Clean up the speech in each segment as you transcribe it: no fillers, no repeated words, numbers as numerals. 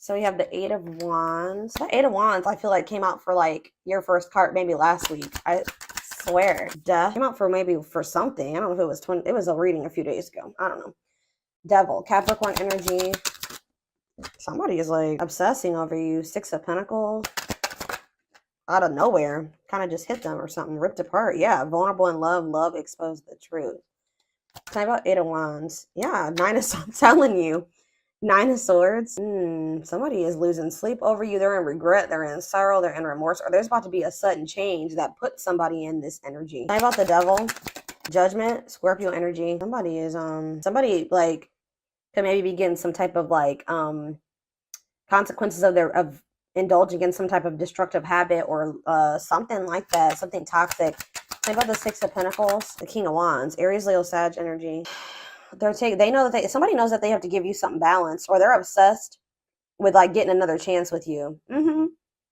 So we have the Eight of Wands. That Eight of Wands, I feel like came out for like your first card maybe last week. I swear. Death came out for maybe for something. I don't know if it was it was a reading a few days ago. I don't know. Devil, Capricorn energy. Somebody is like obsessing over you. Six of Pentacles. Out of nowhere. Kind of just hit them or something. Ripped apart. Yeah. Vulnerable in love. Love exposed the truth. Talk about Eight of Wands. Yeah. Nine of Swords. I'm telling you. Nine of Swords. Somebody is losing sleep over you. They're in regret. They're in sorrow. They're in remorse. Or there's about to be a sudden change that puts somebody in this energy. Talk about the Devil. Judgment. Scorpio energy. Somebody is somebody like could maybe be getting some type of like consequences of indulging in some type of destructive habit or something like that. Something toxic. Talk about the Six of Pentacles. The King of Wands. Aries, Leo, Sag energy. They know that somebody knows that they have to give you something balanced, or they're obsessed with like getting another chance with you.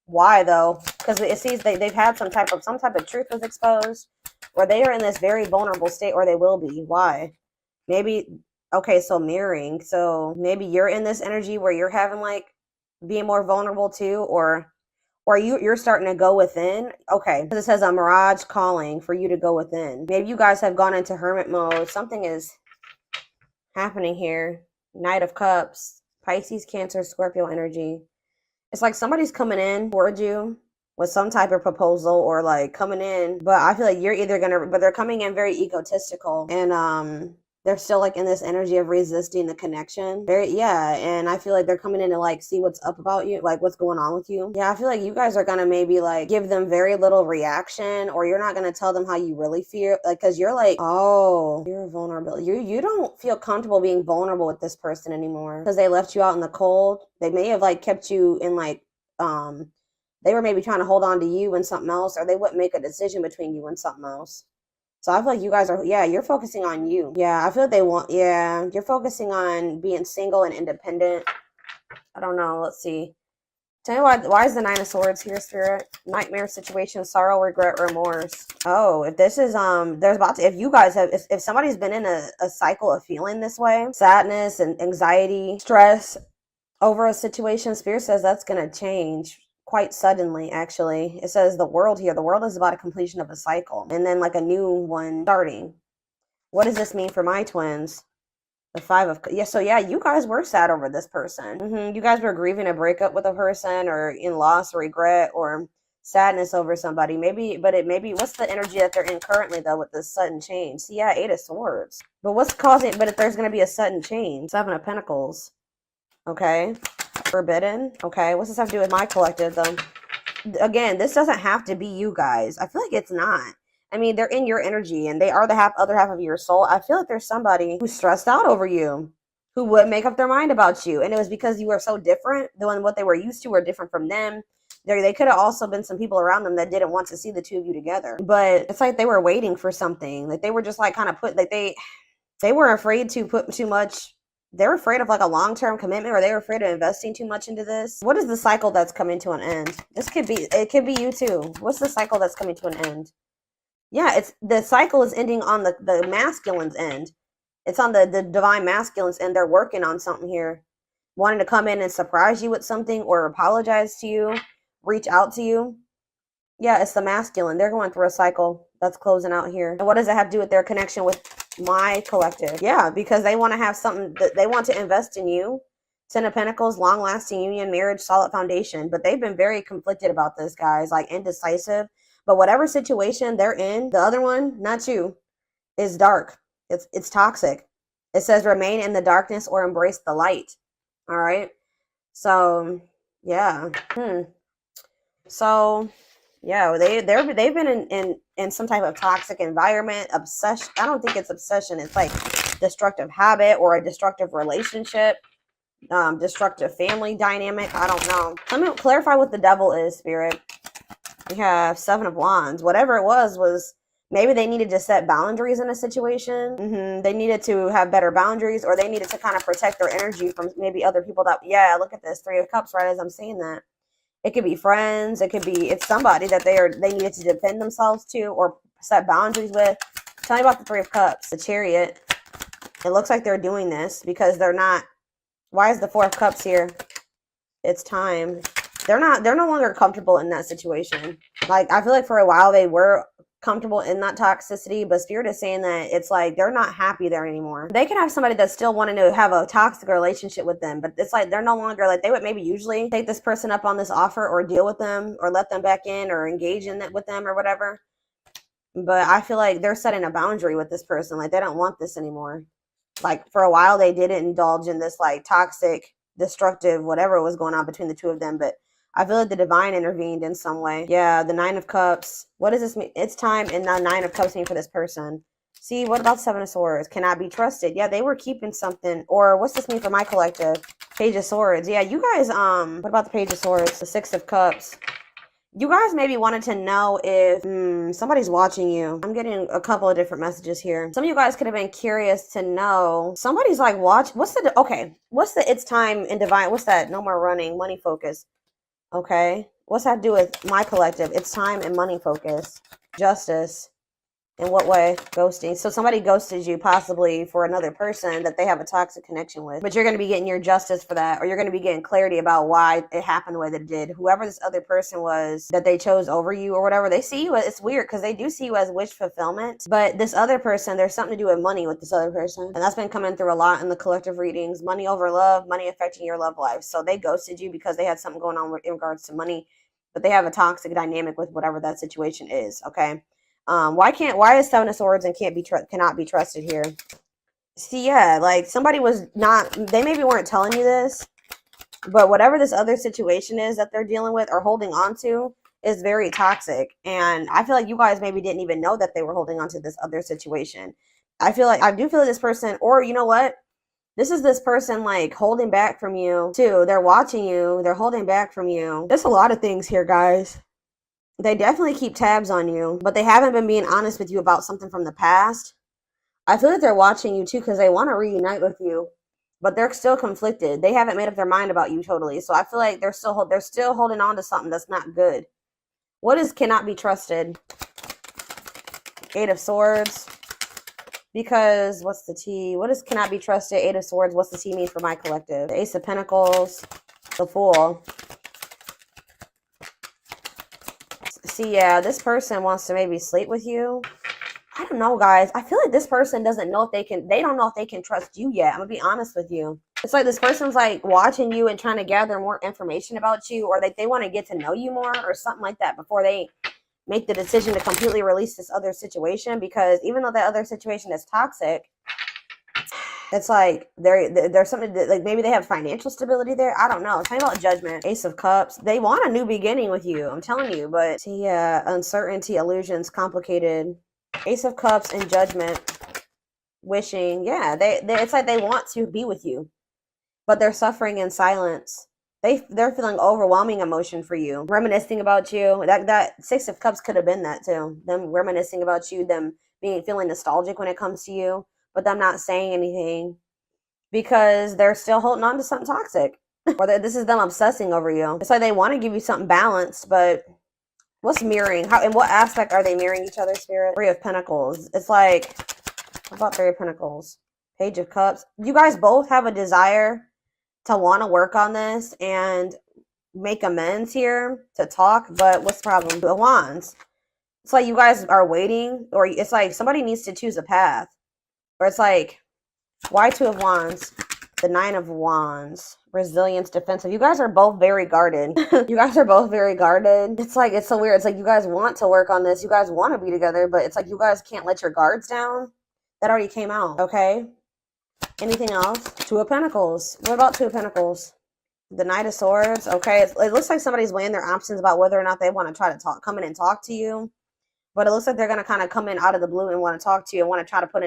Why though? Because it seems they've had some type of truth was exposed, or they are in this very vulnerable state, or they will be. Why? Maybe okay, so mirroring. So maybe you're in this energy where you're having like being more vulnerable too, or you're starting to go within. Okay, it says a mirage calling for you to go within. Maybe you guys have gone into hermit mode. Something is happening here. Knight of Cups, Pisces, Cancer, Scorpio energy. It's like somebody's coming in towards you with some type of proposal or like coming in, but I feel like you're either gonna, but they're coming in very egotistical and they're still like in this energy of resisting the connection. Yeah, and I feel like they're coming in to like see what's up about you, like what's going on with you. Yeah, I feel like you guys are gonna maybe like give them very little reaction, or you're not gonna tell them how you really feel, like because you're like, oh, you're vulnerable. You don't feel comfortable being vulnerable with this person anymore because they left you out in the cold. They may have like kept you in like they were maybe trying to hold on to you and something else, or they wouldn't make a decision between you and something else. So I feel like you guys are, yeah, you're focusing on you. Yeah, I feel like you're focusing on being single and independent. I don't know. Let's see. Tell me why is the Nine of Swords here, Spirit? Nightmare situation, sorrow, regret, remorse. Oh, if this is, there's about to, if you guys have, if somebody's been in a cycle of feeling this way, sadness and anxiety, stress over a situation, Spirit says that's going to change quite suddenly. Actually, it says the world is about a completion of a cycle and then like a new one starting. What does this mean for my twins? The Five of, yeah, so yeah, you guys were sad over this person. You guys were grieving a breakup with a person, or in loss or regret or sadness over somebody. Maybe what's the energy that they're in currently though with this sudden change? See, yeah, Eight of Swords. But what's causing, but if there's going to be a sudden change, Seven of Pentacles. Okay. Forbidden. Okay, what's this have to do with my collective though? Again, this doesn't have to be you guys. I feel like it's not. I mean, they're in your energy and they are the other half of your soul. I feel like there's somebody who's stressed out over you, who would make up their mind about you, and it was because you were so different than what they were used to, or different from them. They could have also been some people around them that didn't want to see the two of you together, but it's like they were waiting for something. Like they were just like kind of put, like they were afraid to put too much. They're afraid of like a long-term commitment, or they were afraid of investing too much into this. What is the cycle that's coming to an end? It could be you too. What's the cycle that's coming to an end? Yeah, it's the cycle is ending on the masculine's end. It's on the divine masculine's end. They're working on something here, wanting to come in and surprise you with something, or apologize to you, reach out to you. Yeah, it's the masculine. They're going through a cycle that's closing out here. And what does it have to do with their connection with my collective? Yeah, because they want to have something that they want to invest in you. Ten of Pentacles, long-lasting union, marriage, solid foundation. But they've been very conflicted about this, guys, like indecisive. But whatever situation they're in, the other one, not you, is dark. It's toxic. It says remain in the darkness or embrace the light. All right. So yeah. So yeah, they've been in some type of toxic environment, obsession. I don't think it's obsession. It's like destructive habit or a destructive relationship, destructive family dynamic. I don't know. Let me clarify what the Devil is, Spirit. We have Seven of Wands. Whatever it was maybe they needed to set boundaries in a situation. They needed to have better boundaries, or they needed to kind of protect their energy from maybe other people that, yeah, look at this, Three of Cups, right as I'm saying that. It could be friends. It could be, it's somebody that they needed to defend themselves to or set boundaries with. Tell me about the Three of Cups, the Chariot. It looks like they're doing this because they're not. Why is the Four of Cups here? It's time. They're no longer comfortable in that situation. Like, I feel like for a while they were comfortable in that toxicity, but Spirit is saying that it's like they're not happy there anymore. They can have somebody that's still wanting to have a toxic relationship with them, but it's like they're no longer, like, they would maybe usually take this person up on this offer or deal with them or let them back in or engage in it with them or whatever. But I feel like they're setting a boundary with this person. Like, they don't want this anymore. Like, for a while they didn't indulge in this like toxic, destructive, whatever was going on between the two of them, but I feel like the divine intervened in some way. Yeah, the Nine of Cups. What does this mean? It's time, and the Nine of Cups mean for this person. See, what about Seven of Swords? Cannot be trusted. Yeah, they were keeping something. Or what's this mean for my collective? Page of Swords. Yeah, you guys, what about the Page of Swords? The Six of Cups. You guys maybe wanted to know if somebody's watching you. I'm getting a couple of different messages here. Some of you guys could have been curious to know. Somebody's like, what's the it's time in divine, what's that? No more running, money focus. Okay. What's that do with my collective? It's time and money focus. Justice. In what way? Ghosting. So somebody ghosted you possibly for another person that they have a toxic connection with. But you're going to be getting your justice for that, or you're going to be getting clarity about why it happened the way that it did. Whoever this other person was that they chose over you or whatever, they see you as, it's weird because they do see you as wish fulfillment. But this other person, there's something to do with money with this other person. And that's been coming through a lot in the collective readings. Money over love, money affecting your love life. So they ghosted you because they had something going on in regards to money, but they have a toxic dynamic with whatever that situation is. Okay. Why is Seven of Swords and cannot be trusted here? See, yeah, like somebody was not, they maybe weren't telling you this, but whatever this other situation is that they're dealing with or holding on to is very toxic. And I feel like you guys maybe didn't even know that they were holding on to this other situation. I do feel like this person, or you know what? This is this person like holding back from you too. They're watching you. They're holding back from you. There's a lot of things here, guys. They definitely keep tabs on you, but they haven't been being honest with you about something from the past. I feel like they're watching you too because they want to reunite with you, but they're still conflicted. They haven't made up their mind about you totally. So I feel like they're still holding on to something that's not good. What is cannot be trusted? Eight of Swords. Because what's the T? What is cannot be trusted? Eight of Swords. What's the T mean for my collective? The Ace of Pentacles. The Fool. See, yeah, this person wants to maybe sleep with you. I don't know, guys. I feel like this person doesn't know if they don't know if they can trust you yet. I'm gonna be honest with you. It's like this person's like watching you and trying to gather more information about you, or like they want to get to know you more or something like that before they make the decision to completely release this other situation. Because even though that other situation is toxic, it's like there's something that, like, maybe they have financial stability there. I don't know. Tell me about Judgment. Ace of Cups. They want a new beginning with you. I'm telling you. But see, uncertainty, illusions, complicated. Ace of Cups and Judgment. Wishing. Yeah, it's like they want to be with you, but they're suffering in silence. They're feeling overwhelming emotion for you, reminiscing about you. That Six of Cups could have been that too. Them reminiscing about you, them feeling nostalgic when it comes to you, but them not saying anything because they're still holding on to something toxic. Or this is them obsessing over you. It's like they want to give you something balanced, but what's mirroring? How, in what aspect are they mirroring each other, Spirit? Three of Pentacles. It's like, what about Three of Pentacles? Page of Cups. You guys both have a desire to want to work on this and make amends here, to talk, but what's the problem? The Wands. It's like you guys are waiting, or it's like somebody needs to choose a path. Or it's like, why Two of Wands? The Nine of Wands. Resilience, defensive. You guys are both very guarded. You guys are both very guarded. It's like, it's so weird. It's like you guys want to work on this. You guys want to be together, but it's like you guys can't let your guards down. That already came out, okay? Anything else? Two of Pentacles. What about Two of Pentacles? The Knight of Swords. Okay, it looks like somebody's weighing their options about whether or not they want to try to come in and talk to you. But it looks like they're going to kind of come in out of the blue and want to talk to you and want to try to put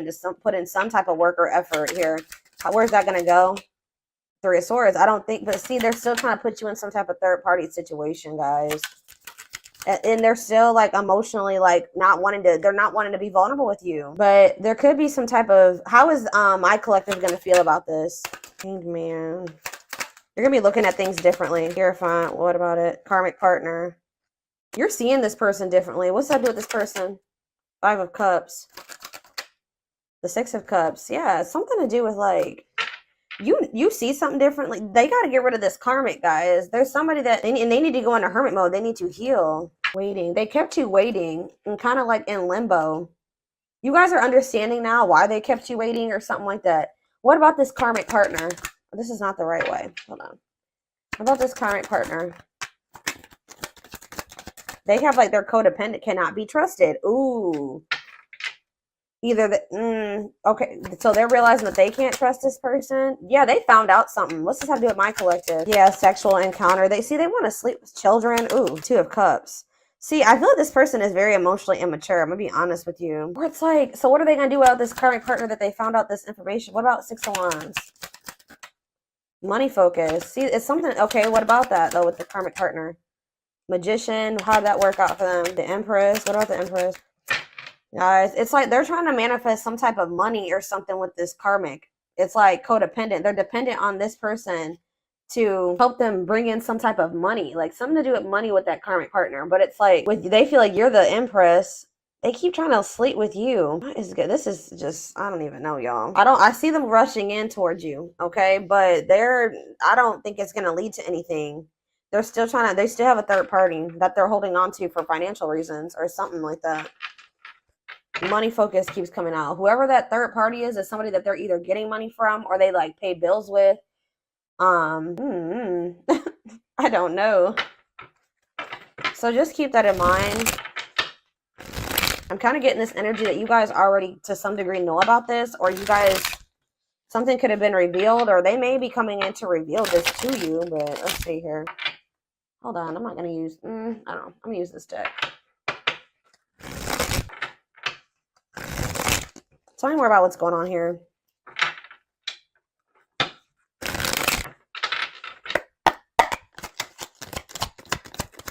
in some type of work or effort here. Where's that going to go? Three of Swords. I don't think, but see, they're still trying to put you in some type of third party situation, guys. And they're still like emotionally like they're not wanting to be vulnerable with you. But there could be some type of, how is my collective going to feel about this? Hanged Man. You're going to be looking at things differently. Hierophant. What about it? Karmic partner. You're seeing this person differently. What's that do with this person? Five of Cups. The Six of Cups. Yeah, it's something to do with like, You see something differently. They got to get rid of this karmic, guys. There's somebody that they need to go into hermit mode. They need to heal. Waiting. They kept you waiting and kind of like in limbo. You guys are understanding now why they kept you waiting or something like that. What about this karmic partner? This is not the right way. Hold on. What about this karmic partner? They have like their codependent, cannot be trusted. Ooh. Either the okay, so they're realizing that they can't trust this person. Yeah, they found out something. What's this have to do with my collective? Yeah, sexual encounter. They want to sleep with children. Ooh, 2 of Cups. See, I feel like this person is very emotionally immature. I'm gonna be honest with you. Or it's like, so what are they gonna do without this karmic partner that they found out this information? What about 6 of Wands? Money focus. See, it's something. Okay, what about that though with the karmic partner? Magician. How did that work out for them? The Empress. What about the Empress? Guys, it's like they're trying to manifest some type of money or something with this karmic. It's like codependent. They're dependent on this person to help them bring in some type of money, like something to do with money with that karmic partner. But it's like they feel like you're the Empress. They keep trying to sleep with you. What is good? This is just, I don't even know, y'all. I see them rushing in towards you, okay? But I don't think it's gonna lead to anything. They're still they still have a third party that they're holding on to for financial reasons or something like that. Money focus keeps coming out. Whoever that third party is somebody that they're either getting money from or they like pay bills with. I don't know. So just keep that in mind. I'm kind of getting this energy that you guys already to some degree know about this, or you guys, something could have been revealed, or they may be coming in to reveal this to you. But let's see here. Hold on, I'm not going to use, I don't know. I'm going to use this deck. Tell me more about what's going on here.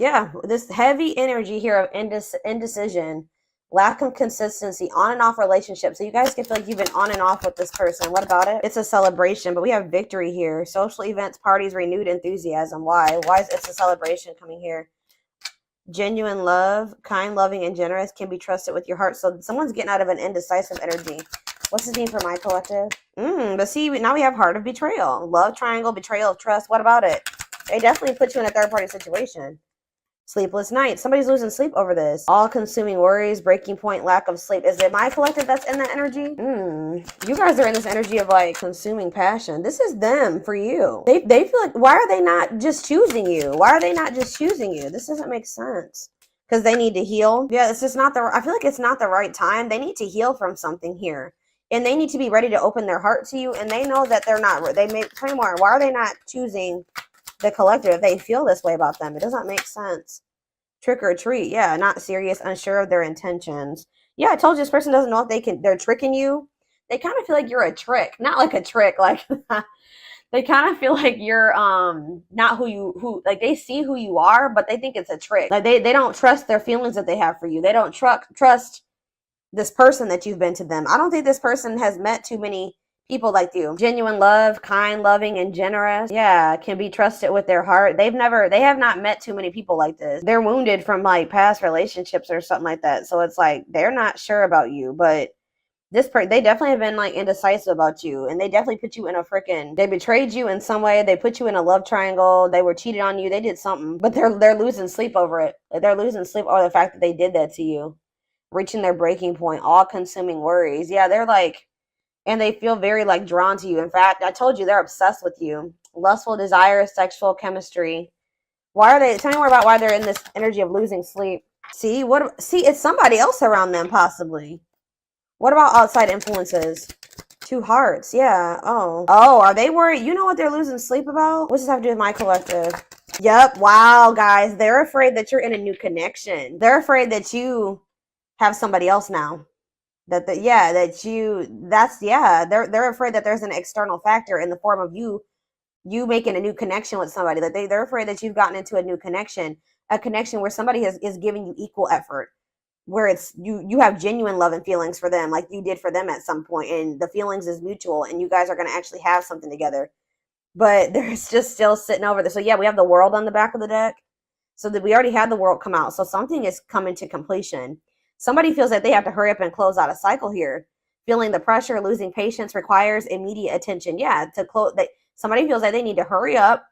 Yeah, this heavy energy here of indecision, lack of consistency, on and off relationships. So you guys can feel like you've been on and off with this person. What about it? It's a celebration, but we have victory here. Social events, parties, renewed enthusiasm. Why? Why is it's a celebration coming here? Genuine love, kind, loving, and generous, can be trusted with your heart. So someone's getting out of an indecisive energy. What's this mean for my collective? But see, now we have heart of betrayal. Love triangle, betrayal of trust. What about it? They definitely put you in a third-party situation. Sleepless nights. Somebody's losing sleep over this. All-consuming worries, breaking point, lack of sleep. Is it my collective that's in that energy? You guys are in this energy of like consuming passion. This is them for you. They feel like, why are they not just choosing you? Why are they not just choosing you? This doesn't make sense. Because they need to heal. Yeah, it's just not I feel like it's not the right time. They need to heal from something here. And they need to be ready to open their heart to you. And they know that they're not. They may play more. Why are they not choosing the collective if they feel this way about them? It doesn't make sense. Trick or treat. Yeah, not serious, unsure of their intentions. Yeah, I told you this person doesn't know if they're tricking you. They kind of feel like you're a trick. Not like a trick, like they kind of feel like you're not who like they see who you are, but they think it's a trick. Like they don't trust their feelings that they have for you. They don't trust this person that you've been to them. I don't think this person has met too many people like you. Genuine love, kind, loving, and generous. Yeah, can be trusted with their heart. They have not met too many people like this. They're wounded from like past relationships or something like that. So it's like they're not sure about you, but they definitely have been like indecisive about you, and they definitely put you in a they betrayed you in some way. They put you in a love triangle. They were cheated on you. They did something, but they're losing sleep over it. They're losing sleep over the fact that they did that to you. Reaching their breaking point, all consuming worries. Yeah, they're like, and they feel very like drawn to you. In fact, I told you they're obsessed with you. Lustful desire, sexual chemistry. Why are they? Tell me more about why they're in this energy of losing sleep. See, it's somebody else around them possibly. What about outside influences? 2 hearts. Yeah. Oh, are they worried? You know what they're losing sleep about? What does this have to do with my collective? Yep. Wow, guys. They're afraid that you're in a new connection. They're afraid that you have somebody else now. They're afraid that there's an external factor in the form of you making a new connection with somebody. That they're afraid that you've gotten into a new connection, a connection where somebody is giving you equal effort, where it's you have genuine love and feelings for them like you did for them at some point, and the feelings is mutual, and you guys are going to actually have something together. But there's just still sitting over there. So yeah, we have the World on the back of the deck. So that we already had the World come out. So something is coming to completion. Somebody feels like they have to hurry up and close out a cycle here. Feeling the pressure, losing patience requires immediate attention. Yeah, to close. Somebody feels like they need to hurry up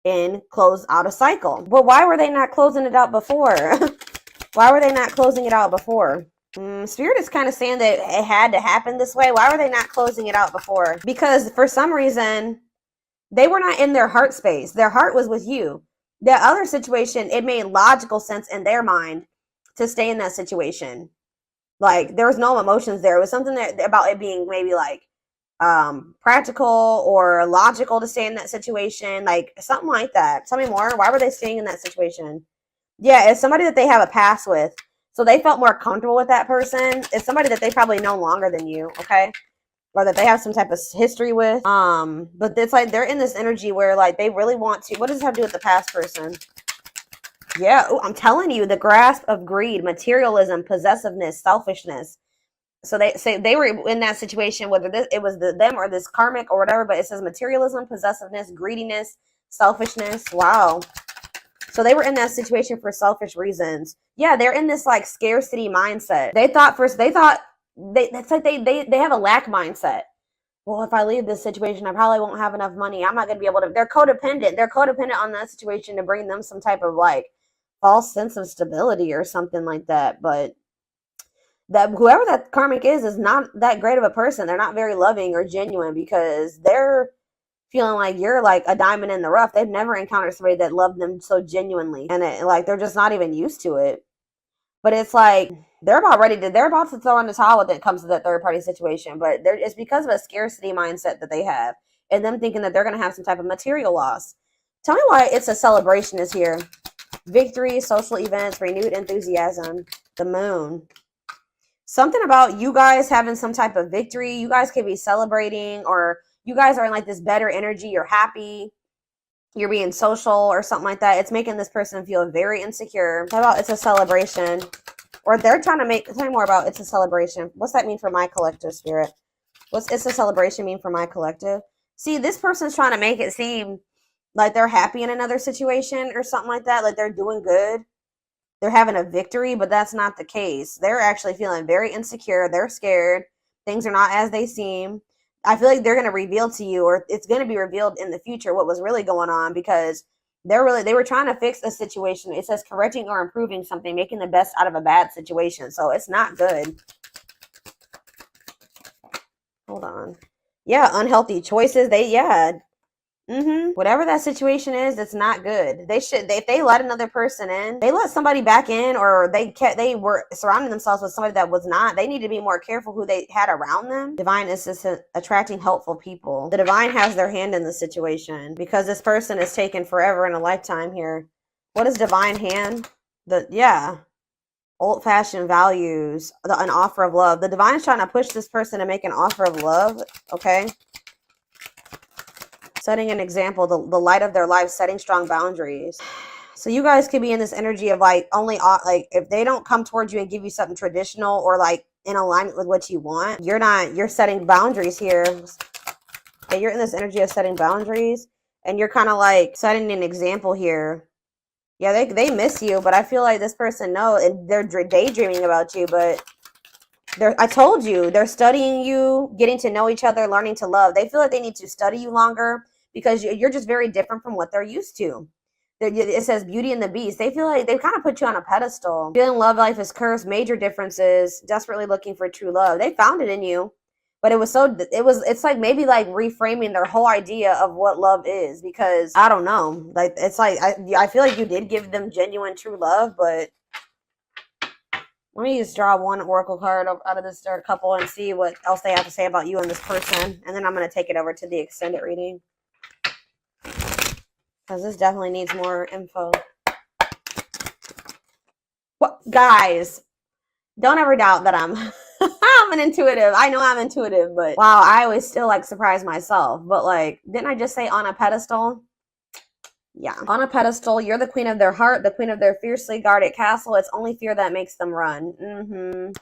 and close out a cycle. But why were they not closing it out before? Why were they not closing it out before? Spirit is kind of saying that it had to happen this way. Why were they not closing it out before? Because for some reason, they were not in their heart space. Their heart was with you. The other situation, it made logical sense in their mind to stay in that situation. Like, there was no emotions there. It was something about it being maybe like practical or logical to stay in that situation. Like, something like that. Tell me more. Why were they staying in that situation? Yeah, it's somebody that they have a past with. So they felt more comfortable with that person. It's somebody that they probably know longer than you, okay? Or that they have some type of history with. But it's like they're in this energy where like they really want to. What does it have to do with the past person? Yeah, ooh, I'm telling you, the grasp of greed, materialism, possessiveness, selfishness. So they say they were in that situation, whether it was them or this karmic or whatever, but it says materialism, possessiveness, greediness, selfishness. Wow. So they were in that situation for selfish reasons. Yeah, they're in this like scarcity mindset. It's like they have a lack mindset. Well, if I leave this situation, I probably won't have enough money. I'm not going to be able to. They're codependent. They're codependent on that situation to bring them some type of like false sense of stability or something like that. But that whoever that karmic is not that great of a person. They're not very loving or genuine because they're feeling like you're like a diamond in the rough. They've never encountered somebody that loved them so genuinely, and like they're just not even used to it. But it's like they're about to throw in the towel when it comes to that third party situation. But it's because of a scarcity mindset that they have, and them thinking that they're going to have some type of material loss. Tell me why it's a celebration is here. Victory, social events, renewed enthusiasm, the moon. Something about you guys having some type of victory. You guys could be celebrating, or you guys are in like this better energy. You're happy. You're being social or something like that. It's making this person feel very insecure. How about it's a celebration? Or they're trying to tell me more about it's a celebration. What's that mean for my collective, Spirit? What's it's a celebration mean for my collective? See, this person's trying to make it seem like they're happy in another situation or something like that. Like they're doing good. They're having a victory, but that's not the case. They're actually feeling very insecure. They're scared. Things are not as they seem. I feel like they're going to reveal to you, or it's going to be revealed in the future what was really going on, because they were trying to fix a situation. It says correcting or improving something, making the best out of a bad situation. So it's not good. Hold on. Yeah, unhealthy choices. Whatever that situation is, it's not good. If they let another person in, they let somebody back in, or they were surrounding themselves with somebody that was not. They need to be more careful who they had around them. Divine assistant attracting helpful people. The divine has their hand in the situation because this person is taken forever in a lifetime here. What is divine hand? Old-fashioned values. An offer of love. The divine is trying to push this person to make an offer of love. Okay. Setting an example, the light of their life, setting strong boundaries. So you guys could be in this energy of like only like if they don't come towards you and give you something traditional or like in alignment with what you want, you're setting boundaries here. Okay, you're in this energy of setting boundaries, and you're kind of like setting an example here. Yeah, they miss you, but I feel like this person knows, and they're daydreaming about you, but I told you, they're studying you, getting to know each other, learning to love. They feel like they need to study you longer because you're just very different from what they're used to. It says Beauty and the Beast. They feel like they've kind of put you on a pedestal. Feeling love life is cursed, major differences, desperately looking for true love. They found it in you, but it's like maybe like reframing their whole idea of what love is, because I don't know. Like, it's like, I feel like you did give them genuine true love, but let me just draw one oracle card out of this third couple and see what else they have to say about you and this person. And then I'm going to take it over to the extended reading, because this definitely needs more info. What, guys, don't ever doubt that I'm I'm an intuitive. I know I'm intuitive, but wow, I always still like surprise myself. But like, didn't I just say on a pedestal? Yeah, on a pedestal. You're the queen of their heart, the queen of their fiercely guarded castle. It's only fear that makes them run.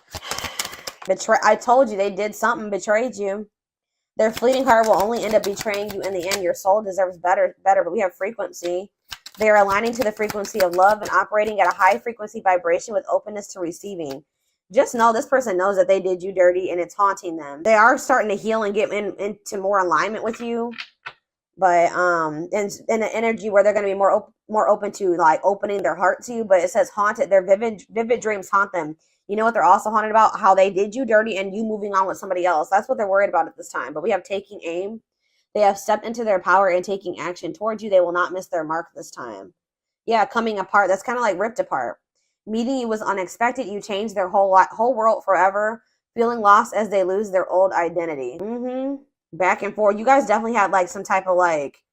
I told you they did something, betrayed you. Their fleeting heart will only end up betraying you in the end. Your soul deserves better, but we have frequency. They are aligning to the frequency of love and operating at a high frequency vibration with openness to receiving. just know this person knows that they did you dirty and it's haunting them. They are starting to heal and get into more alignment with you. But in the energy where they're going to be more open to like opening their heart to you. But it says haunted. Their vivid dreams haunt them. You know what they're also haunted about? How they did you dirty and you moving on with somebody else. That's what they're worried about at this time. But we have taking aim. They have stepped into their power and taking action towards you. They will not miss their mark this time. Yeah, coming apart. That's kind of like ripped apart. Meeting you was unexpected. You changed their whole world forever. Feeling lost as they lose their old identity. Back and forth. You guys definitely had like some type of like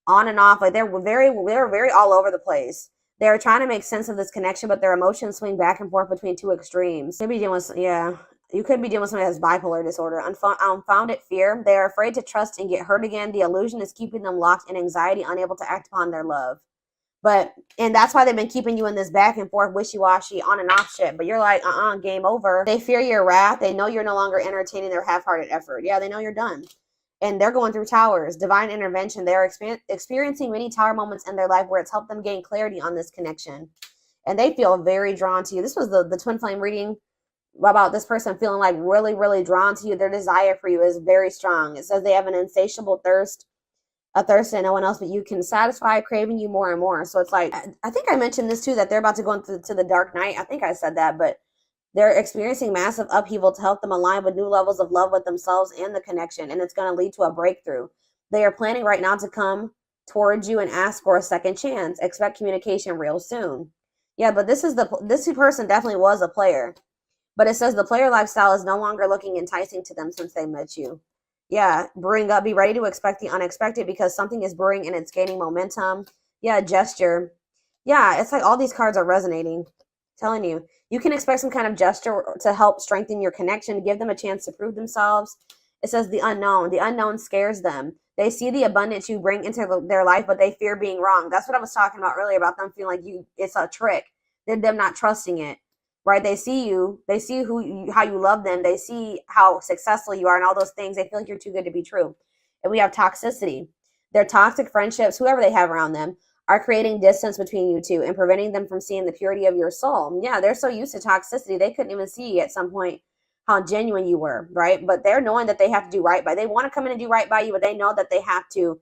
on and off. Like they were very all over the place. They're trying to make sense of this connection, but their emotions swing back and forth between two extremes. Maybe dealing with, yeah. You could be dealing with somebody that has bipolar disorder. Unfounded fear. They are afraid to trust and get hurt again. The illusion is keeping them locked in anxiety, unable to act upon their love. And that's why they've been keeping you in this back and forth, wishy-washy, on and off shit. But you're like, game over. They fear your wrath. They know you're no longer entertaining their half-hearted effort. Yeah, they know you're done. And they're going through towers. Divine intervention. They are experiencing many tower moments in their life where it's helped them gain clarity on this connection. And they feel very drawn to you. This was the twin flame reading about this person feeling like really, really drawn to you. Their desire for you is very strong. It says they have an insatiable thirst, a thirst that no one else but you can satisfy, craving you more and more. So it's like, I think I mentioned this too, that they're about to go into the dark night. I think I said that, but they're experiencing massive upheaval to help them align with new levels of love with themselves and the connection. And it's going to lead to a breakthrough. They are planning right now to come towards you and ask for a second chance. Expect communication real soon. Yeah, but this person definitely was a player. But it says the player lifestyle is no longer looking enticing to them since they met you. Yeah, be ready to expect the unexpected because something is brewing and it's gaining momentum. Yeah, gesture. Yeah, it's like all these cards are resonating. Telling you, you can expect some kind of gesture to help strengthen your connection, give them a chance to prove themselves. It says the unknown. The unknown scares them. They see the abundance you bring into their life, but they fear being wrong. That's what I was talking about earlier about them feeling like it's a trick. They're them not trusting it. Right? They see you. They see how you love them. They see how successful you are and all those things. They feel like you're too good to be true. And we have toxicity. Their toxic friendships, whoever they have around them, are creating distance between you two and preventing them from seeing the purity of your soul. Yeah, they're so used to toxicity. They couldn't even see at some point how genuine you were, right? But they're knowing that they have to do right by. They want to come in and do right by you, but they know that they have to.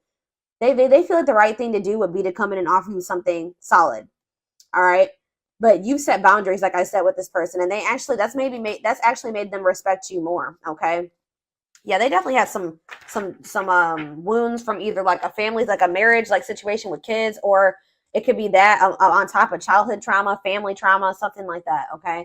They feel like the right thing to do would be to come in and offer you something solid. All right. But you've set boundaries, like I said, with this person, and that's actually made them respect you more. Okay, yeah, they definitely had some wounds from either like a family, like a marriage, like situation with kids, or it could be that on top of childhood trauma, family trauma, something like that. Okay.